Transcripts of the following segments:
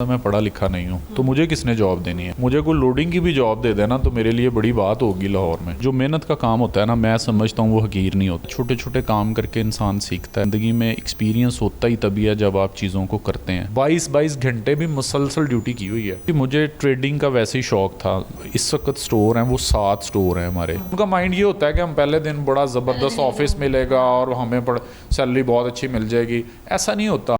मैं पढ़ा लिखा नहीं हूँ तो मुझे किसने जॉब देनी है। मुझे कोई लोडिंग की भी जॉब दे देना तो मेरे लिए बड़ी बात होगी। लाहौर में जो मेहनत का काम होता है ना, मैं समझता हूँ वो हकीर नहीं होता। छोटे छोटे काम करके इंसान सीखता है। ज़िंदगी में एक्सपीरियंस होता ही तभी है जब आप चीज़ों को करते हैं। 22 घंटे भी मुसलसल ड्यूटी की हुई है। मुझे ट्रेडिंग का वैसे ही शौक था। इस वक्त स्टोर हैं, वो 7 स्टोर हैं हमारे। उनका माइंड ये होता है कि हम पहले दिन बड़ा ज़बरदस्त ऑफिस मिलेगा और हमें सैलरी बहुत अच्छी मिल जाएगी। ऐसा नहीं होता।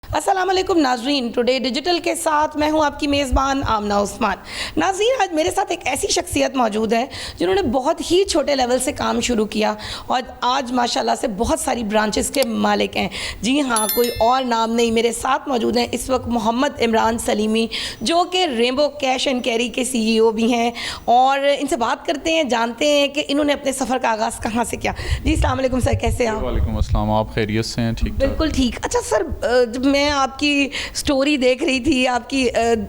अस्सलाम वालेकुम नाज़रीन, टुडे डिजिटल के साथ मैं हूं आपकी मेज़बान आमना उस्मान। नाज़रीन, आज मेरे साथ एक ऐसी शख्सियत मौजूद है जिन्होंने बहुत ही छोटे लेवल से काम शुरू किया और आज माशाल्लाह से बहुत सारी ब्रांचेस के मालिक हैं। जी हाँ, कोई और नाम नहीं, मेरे साथ मौजूद हैं इस वक्त मोहम्मद इमरान सलीमी, जो कि रेनबो कैश एंड कैरी के CEO भी हैं। और इनसे बात करते हैं, जानते हैं कि इन्होंने अपने सफ़र का आगाज़ कहाँ से किया। जी अस्सलाम वालेकुम सर, कैसे हैं आप? वालेकुम अस्सलाम, आप खैरियत से हैं? ठीक बिल्कुल ठीक। अच्छा सर, जब मैं आपकी स्टोरी देख रही थी, आपकी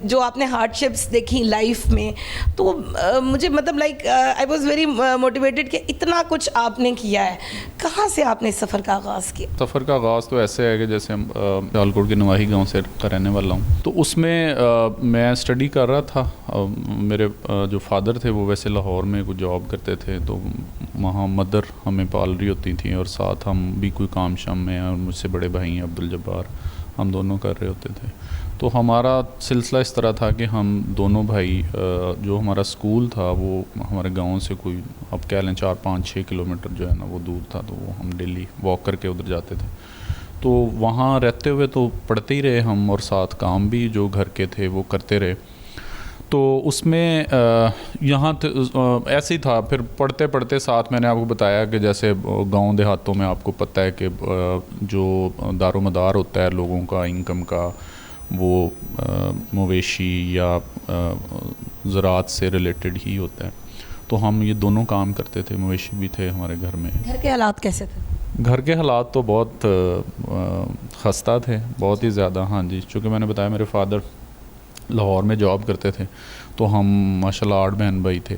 जो आपने हार्डशिप्स देखी लाइफ में, तो मुझे मतलब like I was very motivated कि इतना कुछ आपने किया है। कहाँ से आपने इस सफ़र का आगाज़ किया? सफ़र का आगाज़ तो ऐसे है कि जैसे हम सियालकोट के नवाही गांव से का रहने वाला हूँ। तो उसमें मैं स्टडी कर रहा था। मेरे जो फादर थे वो वैसे लाहौर में कुछ जॉब करते थे, तो वहाँ मदर हमें पाल रही होती थी और साथ हम भी कोई काम शाम में, और मुझसे बड़े भाई हैं अब्दुल जब्बार, हम दोनों कर रहे होते थे। तो हमारा सिलसिला इस तरह था कि हम दोनों भाई, जो हमारा स्कूल था वो हमारे गांव से कोई, अब कह लें 4-5-6 किलोमीटर जो है ना वो दूर था, तो वो हम डेली वॉक करके उधर जाते थे। तो वहाँ रहते हुए तो पढ़ते ही रहे हम, और साथ काम भी जो घर के थे वो करते रहे। तो उसमें यहाँ ऐसे ही था। फिर पढ़ते पढ़ते साथ मैंने आपको बताया कि जैसे गांव देहातों में आपको पता है कि जो दारोमदार होता है लोगों का इनकम का, वो मवेशी या ज़राअत से रिलेटेड ही होता है। तो हम ये दोनों काम करते थे, मवेशी भी थे हमारे घर में। घर के हालात कैसे थे? घर के हालात तो बहुत खस्ता थे, बहुत ही ज़्यादा। हाँ जी, चूँकि मैंने बताया मेरे फादर लाहौर में जॉब करते थे, तो हम माशाल्लाह 8 बहन भाई थे,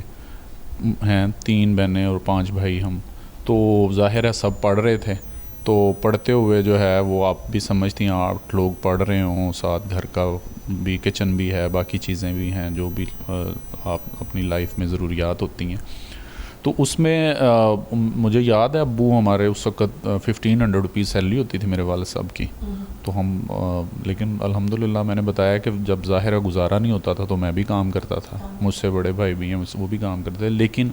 हैं 3 बहनें और 5 भाई हम। तो ज़ाहिर है सब पढ़ रहे थे। तो पढ़ते हुए जो है वो आप भी समझती हैं, 8 लोग पढ़ रहे हों, साथ घर का भी, किचन भी है, बाकी चीज़ें भी हैं जो भी आप अपनी लाइफ में ज़रूरियात होती हैं। तो उसमें मुझे याद है अब्बू हमारे उस वक़्त 1500 रुपीज़ सैलरी होती थी मेरे वालिद साहब की। तो हम लेकिन अल्हम्दुलिल्लाह मैंने बताया कि जब ज़ाहिर गुजारा नहीं होता था तो मैं भी काम करता था, मुझसे बड़े भाई भी हैं वो भी काम करते थे। लेकिन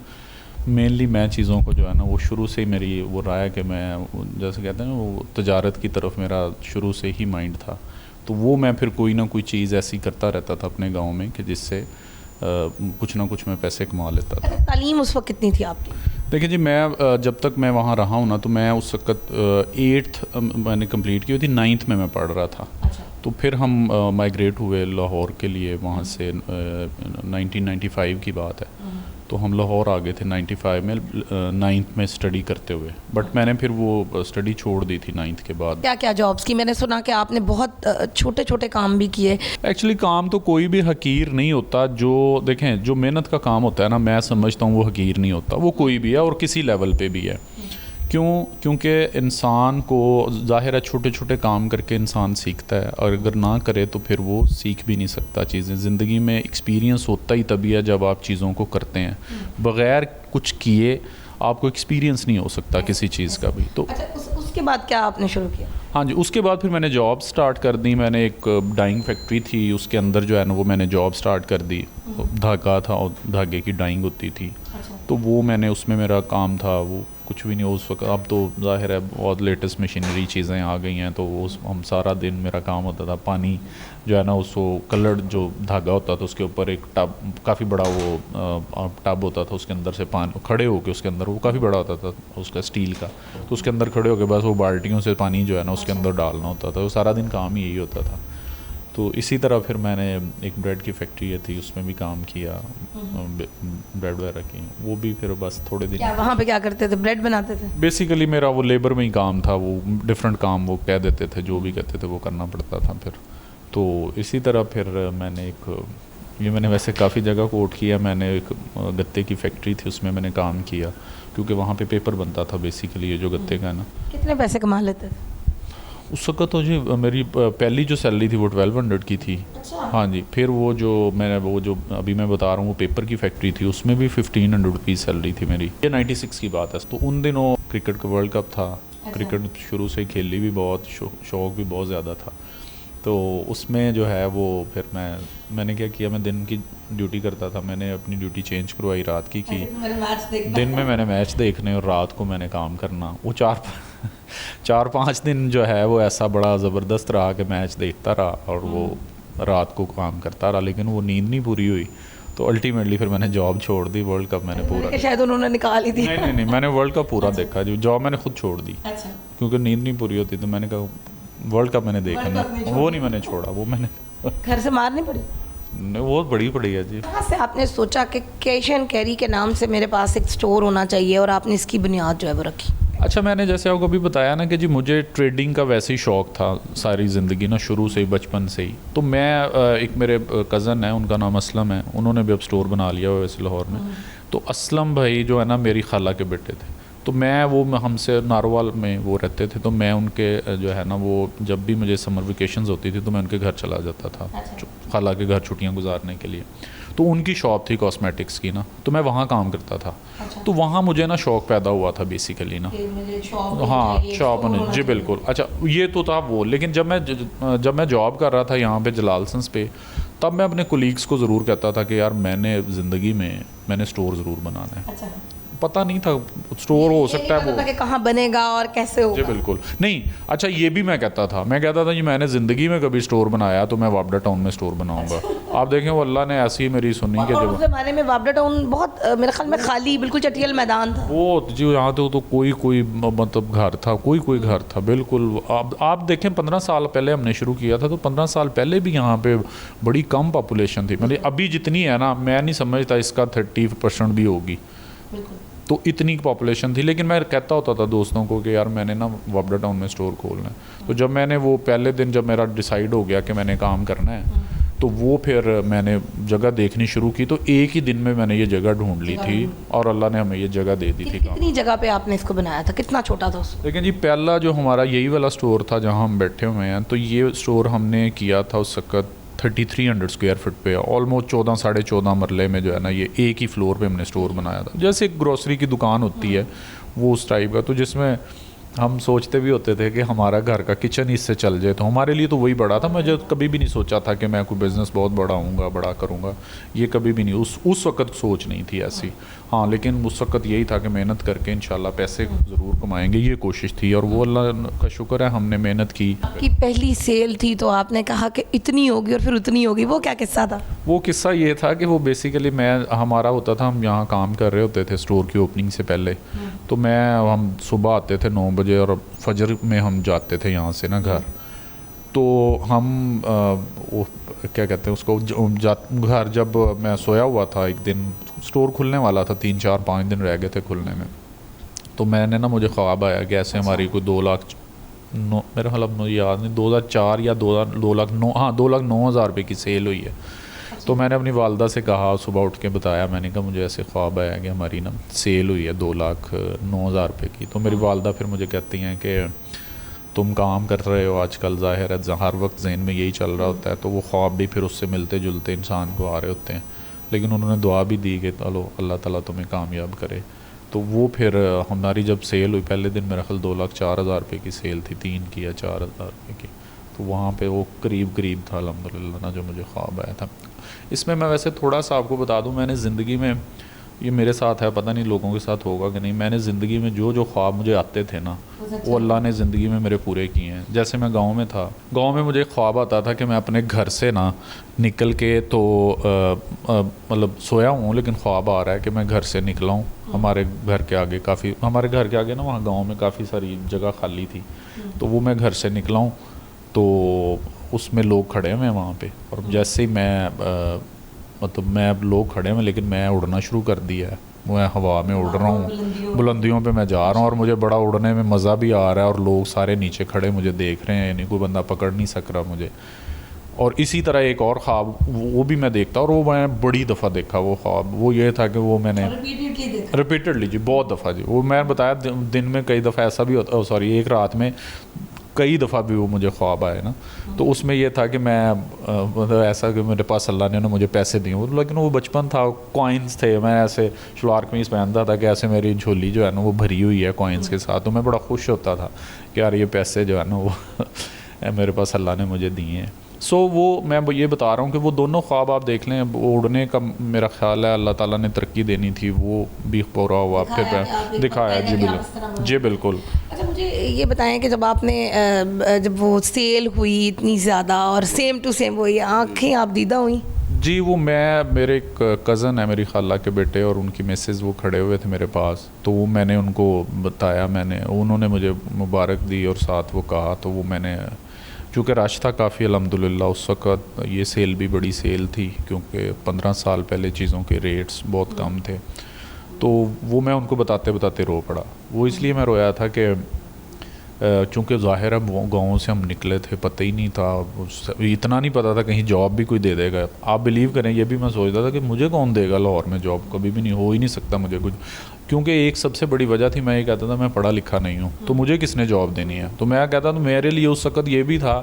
मेनली मैं चीज़ों को जो है ना वो शुरू से ही मेरी वो रहा है कि मैं, जैसे कहते हैं ना, वो तजारत की तरफ मेरा शुरू से ही माइंड था। तो वो मैं फिर कोई ना कोई चीज़ ऐसी करता रहता था अपने गाँव में कि जिससे कुछ ना कुछ मैं पैसे कमा लेता था। तालीम उस वक्त कितनी थी आपकी? देखिए जी, मैं जब तक मैं वहाँ रहा हूँ ना, तो मैं उस वक्त 8th मैंने कंप्लीट की हुई थी, 9th में मैं पढ़ रहा था। अच्छा। तो फिर हम माइग्रेट हुए लाहौर के लिए वहाँ से। 1995 की बात है। तो हम लाहौर आ गए थे 95 में, 9th में स्टडी करते हुए। बट मैंने फिर वो स्टडी छोड़ दी थी 9th के बाद। क्या क्या जॉब्स की? मैंने सुना कि आपने बहुत छोटे छोटे काम भी किए। एक्चुअली काम तो कोई भी हकीर नहीं होता। जो देखें, जो मेहनत का काम होता है ना, मैं समझता हूँ वो हकीर नहीं होता। वो कोई भी है और किसी लेवल पे भी है। क्योंकि इंसान को ज़ाहिर है छोटे छोटे काम करके इंसान सीखता है, और अगर ना करे तो फिर वो सीख भी नहीं सकता चीज़ें। ज़िंदगी में एक्सपीरियंस होता ही तभी है जब आप चीज़ों को करते हैं। बग़ैर कुछ किए आपको एक्सपीरियंस नहीं हो सकता किसी चीज़ का भी। तो अच्छा, उसके बाद क्या आपने शुरू किया? हाँ जी, उसके बाद फिर मैंने जॉब स्टार्ट कर दी। मैंने एक डाइंग फैक्ट्री थी, उसके अंदर जो है ना वो मैंने जॉब स्टार्ट कर दी। धागा था और धागे की डाइंग होती थी। तो वो मैंने, उसमें मेरा काम था। वो कुछ भी नहीं उस वक्त, अब तो ज़ाहिर है बहुत लेटेस्ट मशीनरी चीज़ें आ गई हैं। तो उस हम सारा दिन मेरा काम होता था, पानी जो है ना उसको कलर्ड जो धागा होता था उसके ऊपर एक टब, काफ़ी बड़ा वो टब होता था, उसके अंदर से पानी खड़े होकर, उसके अंदर वो काफ़ी बड़ा होता था उसका स्टील का। तो उसके अंदर खड़े होकर बस वो बाल्टियों से पानी जो है ना उसके अंदर डालना होता था। वो सारा दिन काम ही यही होता था। तो इसी तरह फिर मैंने एक ब्रेड की फैक्ट्री थी, उसमें भी काम किया, ब्रेड वगैरह की। वो भी फिर बस थोड़े दिन। क्या वहाँ पे क्या करते थे? ब्रेड बनाते थे? बेसिकली मेरा वो लेबर में ही काम था। वो डिफरेंट काम वो कह देते थे, जो भी कहते थे वो करना पड़ता था फिर। तो इसी तरह फिर मैंने ये मैंने वैसे काफ़ी जगह कोट किया। मैंने एक गत्ते की फैक्ट्री थी, उसमें मैंने काम किया, क्योंकि वहाँ पे पेपर बनता था बेसिकली, ये जो गत्ते का है ना। कितने पैसे कमा लेते थे? उस वक्त तो जी मेरी पहली जो सैलरी थी वो 1200 की थी। अच्छा। हाँ जी, फिर वो जो अभी मैं बता रहा हूँ वो पेपर की फैक्ट्री थी, उसमें भी 1500 रुपीज़ सैलरी थी मेरी। ये 96 की बात है। तो उन दिनों क्रिकेट का वर्ल्ड कप था। क्रिकेट शुरू से खेली भी बहुत, शौक़ भी बहुत ज़्यादा था। तो उसमें जो है वो फिर मैंने क्या किया, मैं दिन की ड्यूटी करता था, मैंने अपनी ड्यूटी चेंज करवाई, रात की दिन में मैंने मैच देखने और रात को मैंने काम करना। वो 4-5 दिन जो है वो ऐसा बड़ा ज़बरदस्त रहा कि मैच देखता रहा और वो रात को काम करता रहा, लेकिन वो नींद नहीं पूरी हुई। तो अल्टीमेटली फिर मैंने जॉब छोड़ दी। वर्ल्ड कप मैंने पूरा, शायद उन्होंने निकाल ही दी। नहीं, मैंने वर्ल्ड कप पूरा देखा। जो जॉब मैंने खुद छोड़ दी। अच्छा। क्योंकि नींद नहीं पूरी होती, तो मैंने कहा वर्ल्ड कप मैंने देखा नहीं, वो नहीं मैंने छोड़ा, वो मैंने घर से मार नहीं पड़ी? नहीं, वो बड़ी पड़ी है जी। कहाँ से आपने सोचा कि कैश एंड कैरी के नाम से मेरे पास एक स्टोर होना चाहिए और आपने इसकी बुनियाद जो है वो रखी? अच्छा, मैंने जैसे आपको अभी बताया ना कि जी मुझे ट्रेडिंग का वैसे ही शौक़ था सारी ज़िंदगी ना, शुरू से ही, बचपन से ही। तो मैं एक मेरे कज़न है, उनका नाम असलम है, उन्होंने भी अब स्टोर बना लिया हुआ वैसे लाहौर में। तो असलम भाई जो है ना मेरी खाला के बेटे थे। तो मैं हमसे नारोवाल में वो रहते थे, तो मैं उनके जो है ना वो जब भी मुझे समर वेकेशंस होती थी तो मैं उनके घर चला जाता था। अच्छा। खाला के घर छुट्टियां गुजारने के लिए। तो उनकी शॉप थी कॉस्मेटिक्स की ना, तो मैं वहाँ काम करता था। अच्छा। तो वहाँ मुझे ना शौक़ पैदा हुआ था बेसिकली ना। हाँ, शॉप में जी बिल्कुल। अच्छा, ये तो था वो, लेकिन जब मैं जॉब कर रहा था यहाँ पे जलालसंस पे, तब मैं अपने कोलीग्स को ज़रूर कहता था कि यार ज़िंदगी में मैंने स्टोर ज़रूर बनाना है। अच्छा। पता नहीं था स्टोर हो सकता है वो कि कहाँ बनेगा और कैसे होगा। जी बिल्कुल नहीं। अच्छा, ये भी मैं कहता था जी मैंने ज़िंदगी में कभी स्टोर बनाया तो मैं वापडा टाउन में स्टोर बनाऊंगा। आप देखें वो अल्लाह ने ऐसी मेरी सुनी कि जब उस ज़माने में वापडा टाउन बहुत मेरे ख्याल में खाली, बिल्कुल चटियल मैदान था वो जी। यहाँ तो कोई मतलब घर था, कोई घर था बिल्कुल। आप देखें 15 साल पहले हमने शुरू किया था, तो 15 साल पहले भी यहाँ पे बड़ी कम पॉपुलेशन थी। मतलब अभी जितनी है ना, मैं नहीं समझता इसका 30% भी होगी। तो इतनी पॉपुलेशन थी। लेकिन मैं कहता होता था दोस्तों को कि यार मैंने ना वापडा टाउन में स्टोर खोलना है। तो जब मैंने वो पहले दिन जब मेरा डिसाइड हो गया कि मैंने काम करना है, तो वो फिर मैंने जगह देखनी शुरू की। तो एक ही दिन में मैंने ये जगह ढूंढ ली थी और अल्लाह ने हमें ये जगह दे दी थी। कितनी जगह पे आपने इसको बनाया था? कितना छोटा था उसमें? लेकिन जी पहला जो हमारा यही वाला स्टोर था जहाँ हम बैठे हुए हैं, तो ये स्टोर हमने किया था उस वक्त 3300 स्क्वायर फुट पे, ऑलमोस्ट 14 साढ़े 14 मरले में जो है ना, ये एक ही फ्लोर पे हमने स्टोर बनाया था। जैसे एक ग्रोसरी की दुकान होती है वो उस टाइप का। तो जिसमें हम सोचते भी होते थे कि हमारा घर का किचन इससे चल जाए, तो हमारे लिए तो वही बड़ा था। मुझे कभी भी नहीं सोचा था कि मैं कोई बिज़नेस बहुत बड़ा करूँगा, ये कभी भी नहीं, उस वक्त सोच नहीं थी ऐसी। हाँ, लेकिन उस वक्त यही था कि मेहनत करके इंशाल्लाह पैसे ज़रूर कमाएंगे, ये कोशिश थी। और वो अल्लाह का शुक्र है हमने मेहनत की। आपकी पहली सेल थी तो आपने कहा कि इतनी होगी और फिर उतनी होगी, वो क्या किस्सा था? वो किस्सा ये था कि वो बेसिकली हमारा होता था, हम यहाँ काम कर रहे होते थे स्टोर की ओपनिंग से पहले। तो हम सुबह आते थे 9 बजे और फजर में हम जाते थे यहाँ से ना घर। तो हम वो क्या कहते हैं उसको, घर जब मैं सोया हुआ था, एक दिन स्टोर खुलने वाला था, 3 4 5 दिन रह गए थे खुलने में। तो मैंने ना, मुझे ख्वाब आया कि ऐसे हमारी कोई 2 लाख मेरे ख्याल मुझे याद नहीं, 2004 या 2 लाख 2,09,000 रुपये की सेल हुई है। तो मैंने अपनी वालदा से कहा, सुबह उठ के बताया, मैंने कहा मुझे ऐसे ख्वाब आया कि हमारी ना सेल हुई है 2,09,000 रुपये की। तो मेरी वालदा फिर मुझे कहती हैं कि तुम काम कर रहे हो आजकल, ज़ाहिर है हर वक्त ज़हन में यही चल रहा होता है, तो वो ख्वाब भी फिर उससे मिलते जुलते इंसान को आ रहे होते हैं। लेकिन उन्होंने दुआ भी दी कि चलो अल्लाह ताला तुम्हें कामयाब करे। तो वो फिर हमारी जब सेल हुई, पहले दिन मेरा ख्याल 2,04,000 रुपये की सेल थी, 3 की या 4,000 रुपये की। तो वहाँ पे वो करीब था अल्हम्दुलिल्लाह ना, जो मुझे ख्वाब आया था। इसमें मैं वैसे थोड़ा सा आपको बता दूँ, मैंने ज़िंदगी में, ये मेरे साथ है, पता नहीं लोगों के साथ होगा कि नहीं, मैंने ज़िंदगी में जो ख्वाब मुझे आते थे ना, वो अल्लाह ने ज़िंदगी में मेरे पूरे किए हैं। जैसे मैं गांव में था, गांव में मुझे ख्वाब आता था कि मैं अपने घर से ना निकल के, तो मतलब सोया हूँ लेकिन ख्वाब आ रहा है कि मैं घर से निकला हूँ। हमारे घर के आगे ना, वहाँ गाँव में काफ़ी सारी जगह खाली थी, तो वो मैं घर से निकला हूँ, तो उसमें लोग खड़े हुए हैं वहाँ पे। और जैसे ही मैं लोग खड़े हैं, लेकिन मैं उड़ना शुरू कर दिया है। मैं हवा में उड़ रहा हूँ, बुलंदियों पे मैं जा रहा हूँ, और मुझे बड़ा उड़ने में मज़ा भी आ रहा है। और लोग सारे नीचे खड़े मुझे देख रहे हैं, यानी कोई बंदा पकड़ नहीं सक रहा मुझे। और इसी तरह एक और ख्वाब वो भी मैं देखता, और वो मैं बड़ी दफ़ा देखा वो ख्वाब। वो ये था कि वो मैंने रिपीटेडली जी बहुत दफ़ा जी, वो मैं बताया दिन में कई दफ़ा ऐसा भी होता, सॉरी एक रात में कई दफ़ा भी वो मुझे ख्वाब आए ना, तो उसमें ये था कि मैं मतलब ऐसा कि मेरे पास अल्लाह ने ना मुझे पैसे दिए, लेकिन वो बचपन था, कॉइन्स थे, मैं ऐसे शलवार कमीज़ पहनता था कि ऐसे मेरी झोली जो है ना वो भरी हुई है कॉइन्स के साथ, तो मैं बड़ा खुश होता था कि यार ये पैसे जो है ना वो मेरे पास अल्लाह ने मुझे दिए हैं। सो वो मैं ये बता रहा हूँ कि वो दोनों ख्वाब आप देख लें, उड़ने का मेरा ख्याल है अल्लाह ताला ने तरक्की देनी थी, वो भी पूरा हुआ, फिर दिखाया। जी बिल्कुल, जी बिल्कुल। अच्छा मुझे ये बताएं कि जब आपने जब वो सेल हुई इतनी ज़्यादा और सेम टू सेम वही आँखें आप दीदा हुई? जी वो मेरे एक कज़न है, मेरी खाला के बेटे और उनकी मिसेस, वो खड़े हुए थे मेरे पास, तो वो मैंने उनको बताया, उन्होंने मुझे मुबारक दी और साथ वो कहा, तो वो मैंने, चूँकि रश था काफ़ी अल्हम्दुलिल्लाह उस वक़्त, ये सेल भी बड़ी सेल थी क्योंकि 15 साल पहले चीज़ों के रेट्स बहुत कम थे, तो वो मैं उनको बताते बताते रो पड़ा। वो इसलिए मैं रोया था कि चूँकि ज़ाहिर है गाँव से हम निकले थे, पता ही नहीं था, इतना नहीं पता था कहीं जॉब भी कोई दे देगा। आप बिलीव करें, ये भी मैं सोचता था कि मुझे कौन देगा लाहौर में जॉब, कभी भी नहीं, हो ही नहीं सकता मुझे कुछ, क्योंकि एक सबसे बड़ी वजह थी, मैं ये कहता था मैं पढ़ा लिखा नहीं हूँ, तो मुझे किसने जॉब देनी है। तो मैं कहता था मेरे लिए उस वक़्त ये भी था,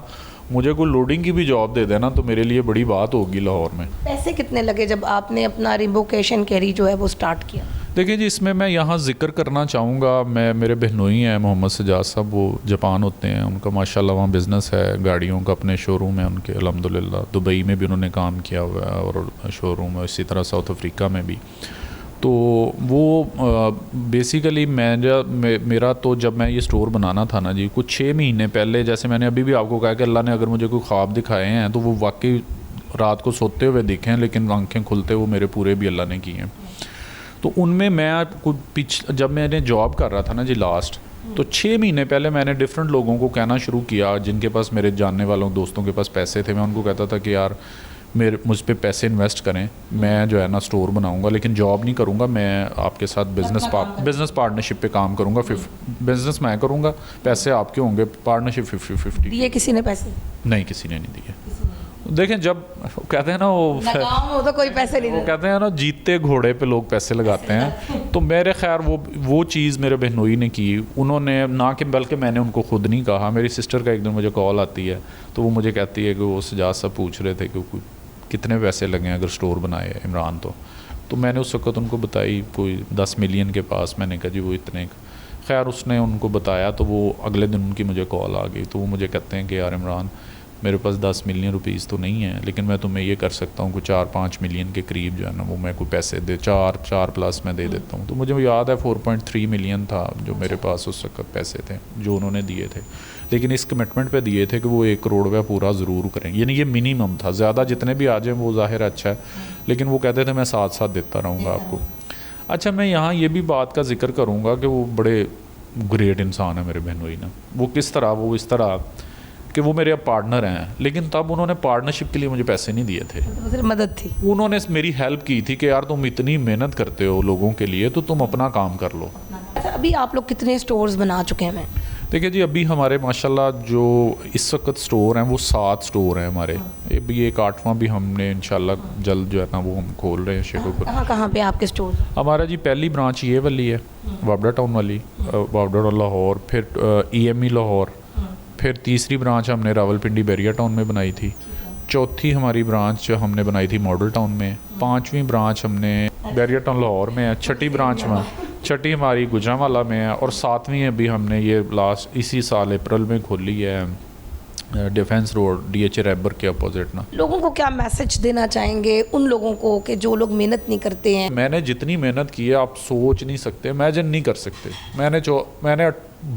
मुझे कोई लोडिंग की भी जॉब दे देना तो मेरे लिए बड़ी बात होगी लाहौर में। पैसे कितने लगे जब आपने अपना रिवोकेशन कैरी जो है वो स्टार्ट किया? देखिए जी, इसमें मैं यहाँ ज़िक्र करना चाहूँगा, मेरे बहनोई हैं मोहम्मद सजाद साहब, वो जापान होते हैं, उनका माशाल्लाह वहाँ बिज़नेस है, गाड़ियों का अपने शोरूम है उनके अल्हम्दुलिल्लाह, दुबई में भी उन्होंने काम किया हुआ है और शोरूम है, इसी तरह साउथ अफ्रीका में भी। तो वो बेसिकली मेरा तो जब मैं ये स्टोर बनाना था ना जी, कुछ 6 महीने पहले, जैसे मैंने अभी भी आपको कहा कि अल्लाह ने अगर मुझे कोई ख्वाब दिखाए हैं तो वो वाकई रात को सोते हुए दिखे हैं, लेकिन आंखें खुलते वो मेरे पूरे भी अल्लाह ने किए हैं। तो उनमें मैं जब मैंने जॉब कर रहा था ना जी लास्ट, तो 6 महीने पहले मैंने डिफरेंट लोगों को कहना शुरू किया, जिनके पास मेरे जानने वालों दोस्तों के पास पैसे थे, मैं उनको कहता था कि यार मुझ पे पैसे इन्वेस्ट करें, मैं जो है ना स्टोर बनाऊंगा, लेकिन जॉब नहीं करूंगा, मैं आपके साथ बिज़नेस पार्टनरशिप पे काम करूंगा, बिज़नेस मैं करूंगा, पैसे आपके होंगे, पार्टनरशिप 50-50। दिए किसी ने पैसे? नहीं, किसी ने नहीं दिए। देखें, जब कहते हैं ना वो तो कोई पैसे नहीं, वो कहते हैं ना जीतते घोड़े पे लोग पैसे लगाते हैं, तो मेरे खैर वो चीज़ मेरे बहनोई ने की, उन्होंने ना कि बल्कि मैंने उनको खुद नहीं कहा, मेरी सिस्टर का एक दिन मुझे कॉल आती है, तो वो मुझे कहती है कि वो सजाद साहब पूछ रहे थे कि कितने पैसे लगे अगर स्टोर बनाए इमरान, तो मैंने उस वक़्त उनको बताई कोई 10 मिलियन के पास, मैंने कहा जी वो इतने। खैर उसने उनको बताया, तो वो अगले दिन उनकी मुझे कॉल आ गई, तो वो मुझे कहते हैं कि यार इमरान, मेरे पास 10 मिलियन रुपीज़ तो नहीं है, लेकिन मैं तुम्हें ये कर सकता हूँ, कोई 4-5 मिलियन के करीब जो है ना वो मैं कोई पैसे 4 प्लस मैं दे देता हूँ। तो मुझे याद है 4.3 मिलियन था जो मेरे पास उस वक्त पैसे थे जो उन्होंने दिए थे, लेकिन इस कमिटमेंट पे दिए थे कि वो 1 करोड़ रुपया पूरा ज़रूर करेंगे, यानी ये मिनिमम था, ज़्यादा जितने भी आ जाए वो ज़ाहिर अच्छा है, लेकिन वो कहते थे मैं साथ साथ देता रहूँगा आपको। अच्छा, मैं यहाँ ये भी बात का जिक्र करूँगा कि वो बड़े ग्रेट इंसान है मेरे बहनोई ना, वो किस तरह, वो इस तरह कि वो मेरे पार्टनर हैं, लेकिन तब उन्होंने पार्टनरशिप के लिए मुझे पैसे नहीं दिए थे, तो सिर्फ मदद थी। उन्होंने मेरी हेल्प की थी कि यार तुम इतनी मेहनत करते हो लोगों के लिए, तो तुम अपना काम कर लो। अच्छा, अभी आप लोग कितने स्टोर्स बना चुके हैं? देखिए जी, अभी हमारे माशाल्लाह जो इस वक्त स्टोर हैं वो 7 स्टोर हैं हमारे, अभी एक 8वां भी हमने इंशाल्लाह जल्द जो है ना वो हम खोल रहे हैं शेखोपुर। कहाँ पे आपके स्टोर? हमारा जी पहली ब्रांच ये वाली है, वाबडा टाउन वाली, वाबडा लाहौर, फिर EME लाहौर, फिर तीसरी ब्रांच हमने रावलपिंडी बैरिया टाउन में बनाई थी, चौथी हमारी ब्रांच हमने बनाई थी मॉडल टाउन में, 5वीं ब्रांच हमने बैरिया टाउन लाहौर में है, छठी हमारी गुजरांवाला में है, और 7वीं अभी हमने ये लास्ट इसी साल अप्रैल में खोली है डिफेंस रोड DH रैबर के अपोजिट ना। लोगों को क्या मैसेज देना चाहेंगे उन लोगों को कि जो लोग मेहनत नहीं करते हैं? मैंने जितनी मेहनत की है आप सोच नहीं सकते, इमेजिन नहीं कर सकते। मैंने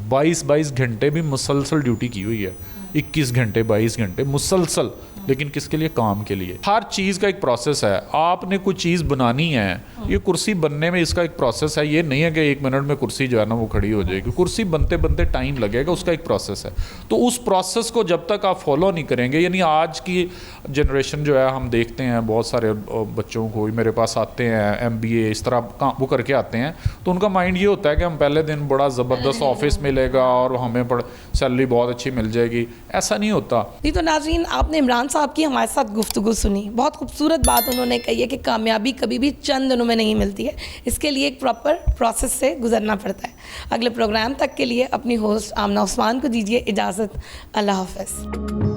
22 घंटे भी मुसलसल ड्यूटी की हुई है, 21 घंटे 22 घंटे मुसलसल, लेकिन किसके लिए? काम के लिए। हर चीज़ का एक प्रोसेस है, आपने कोई चीज़ बनानी है, ये कुर्सी बनने में इसका एक प्रोसेस है, ये नहीं है कि 1 मिनट में कुर्सी जो है ना वो खड़ी हो जाएगी, कुर्सी बनते बनते टाइम लगेगा, उसका एक प्रोसेस है। तो उस प्रोसेस को जब तक आप फॉलो नहीं करेंगे, यानी आज की जनरेशन जो है, हम देखते हैं बहुत सारे बच्चों को मेरे पास आते हैं MBA इस तरह वो करके आते हैं, तो उनका माइंड ये होता है कि हम पहले दिन बड़ा ज़बरदस्त ऑफिस मिलेगा और हमें सैलरी बहुत अच्छी मिल जाएगी, ऐसा नहीं होता। जी, तो नाज़रीन, आपने इमरान साहब की हमारे साथ गुफ्तगू सुनी। बहुत खूबसूरत बात उन्होंने कही है कि कामयाबी कभी भी चंद दिनों में नहीं मिलती है, इसके लिए एक प्रॉपर प्रोसेस से गुजरना पड़ता है। अगले प्रोग्राम तक के लिए अपनी होस्ट आमना उस्मान को दीजिए इजाज़त। अल्लाह हाफ़िज़।